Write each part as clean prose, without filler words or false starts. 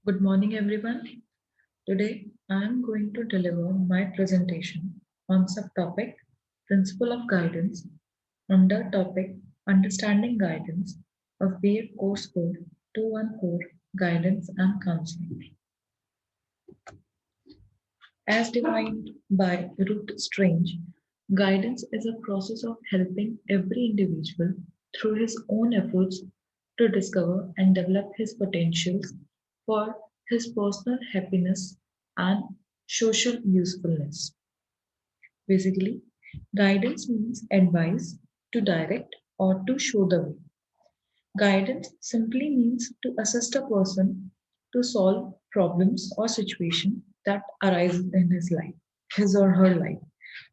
Good morning, everyone. Today, I am going to deliver my presentation on subtopic Principle of Guidance under topic Understanding Guidance of B.Ed Course Code 214 Guidance and Counseling. As defined by Ruth Strange, guidance is a process of helping every individual through his own efforts to discover and develop his potentials for his personal happiness and social usefulness. Basically, guidance means advice to direct or to show the way. Guidance simply means to assist a person to solve problems or situation that arise in his life, his or her life.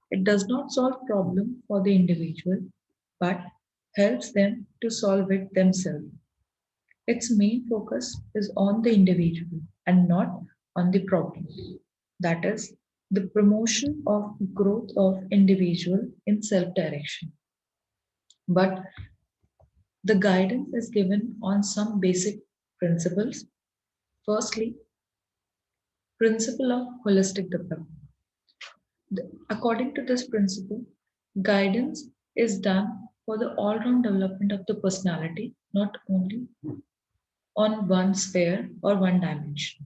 It does not solve problem for the individual, but helps them to solve it themselves. Its main focus is on the individual and not on the problem. That is the promotion of growth of individual in self-direction. But the guidance is given on some basic principles. Firstly, principle of holistic development. According to this principle, guidance is done for the all-round development of the personality, not only on one sphere or one dimension.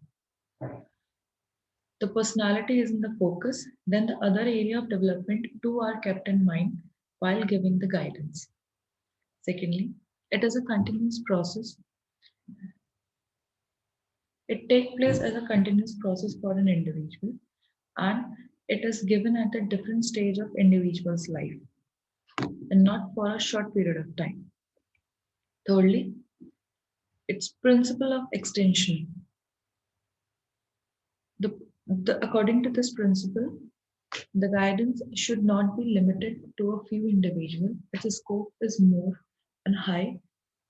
The personality is in the focus, then the other area of development too are kept in mind while giving the guidance. Secondly, it is a continuous process. It takes place as a continuous process for an individual and it is given at a different stage of individual's life and not for a short period of time. Thirdly, its principle of extension. According to this principle, the guidance should not be limited to a few individuals. Its scope is more and high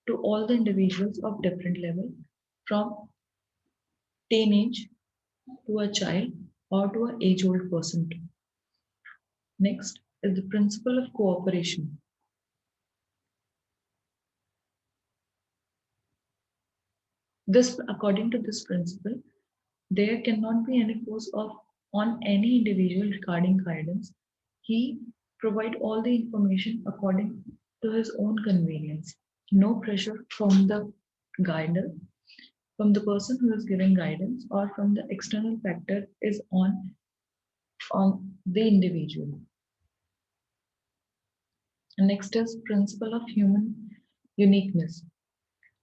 to all the individuals of different level, from teenage to a child or to an age-old person too. Next is the principle of cooperation. According to this principle, there cannot be any force of on any individual regarding guidance. He provide all the information according to his own convenience. No pressure from the guider, from the person who is giving guidance, or from the external factor is on the individual. And next is principle of human uniqueness.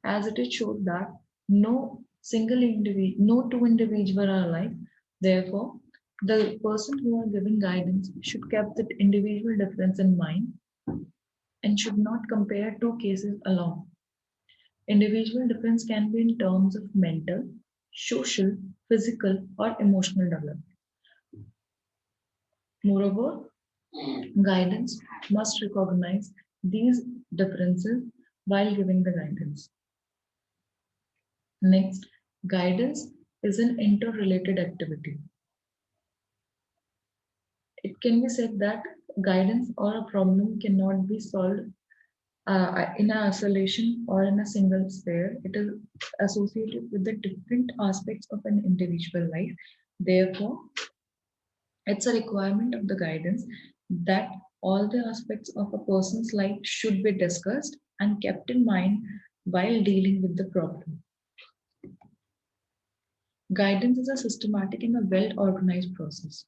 As it is showed that no two individuals are alike. Therefore, the person who are giving guidance should keep that individual difference in mind and should not compare two cases alone. Individual difference can be in terms of mental, social, physical, or emotional development. Moreover, guidance must recognize these differences while giving the guidance. Next, guidance is an interrelated activity. It can be said that guidance or a problem cannot be solved in a isolation or in a single sphere. It is associated with the different aspects of an individual life. Therefore, it's a requirement of the guidance that all the aspects of a person's life should be discussed and kept in mind while dealing with the problem. Guidance is a systematic and a well organized process.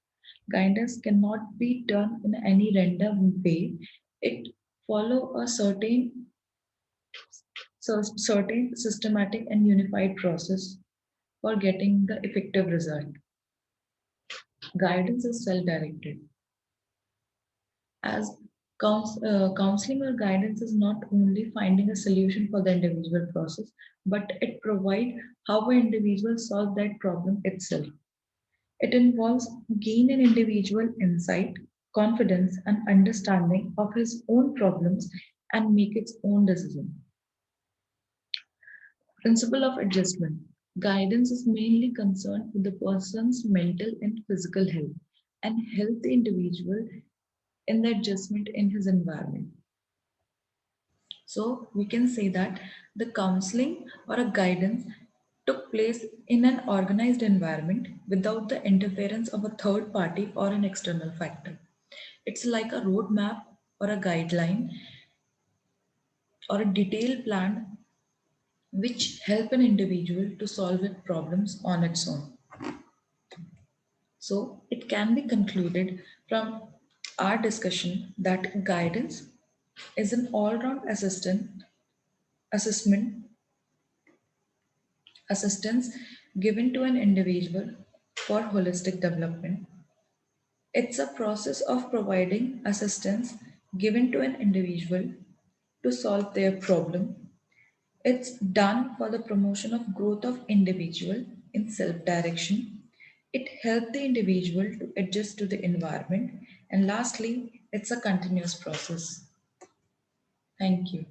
Guidance cannot be done in any random way. It follow a certain systematic and unified process for getting the effective result. Guidance is self-directed. As counseling or guidance is not only finding a solution for the individual process, but it provides how an individual solve that problem itself. It involves gain an individual insight, confidence, and understanding of his own problems and make its own decision. Principle of adjustment. Guidance is mainly concerned with the person's mental and physical health and help the individual in the adjustment in his environment. So we can say that the counseling or a guidance took place in an organized environment without the interference of a third party or an external factor. It's like a roadmap or a guideline or a detailed plan which help an individual to solve its problems on its own. So it can be concluded from our discussion that guidance is an all-round assessment assistance given to an individual for holistic development. It's a process of providing assistance given to an individual to solve their problem. It's done for the promotion of growth of individual in self-direction. It helps the individual to adjust to the environment. And lastly, it's a continuous process. Thank you.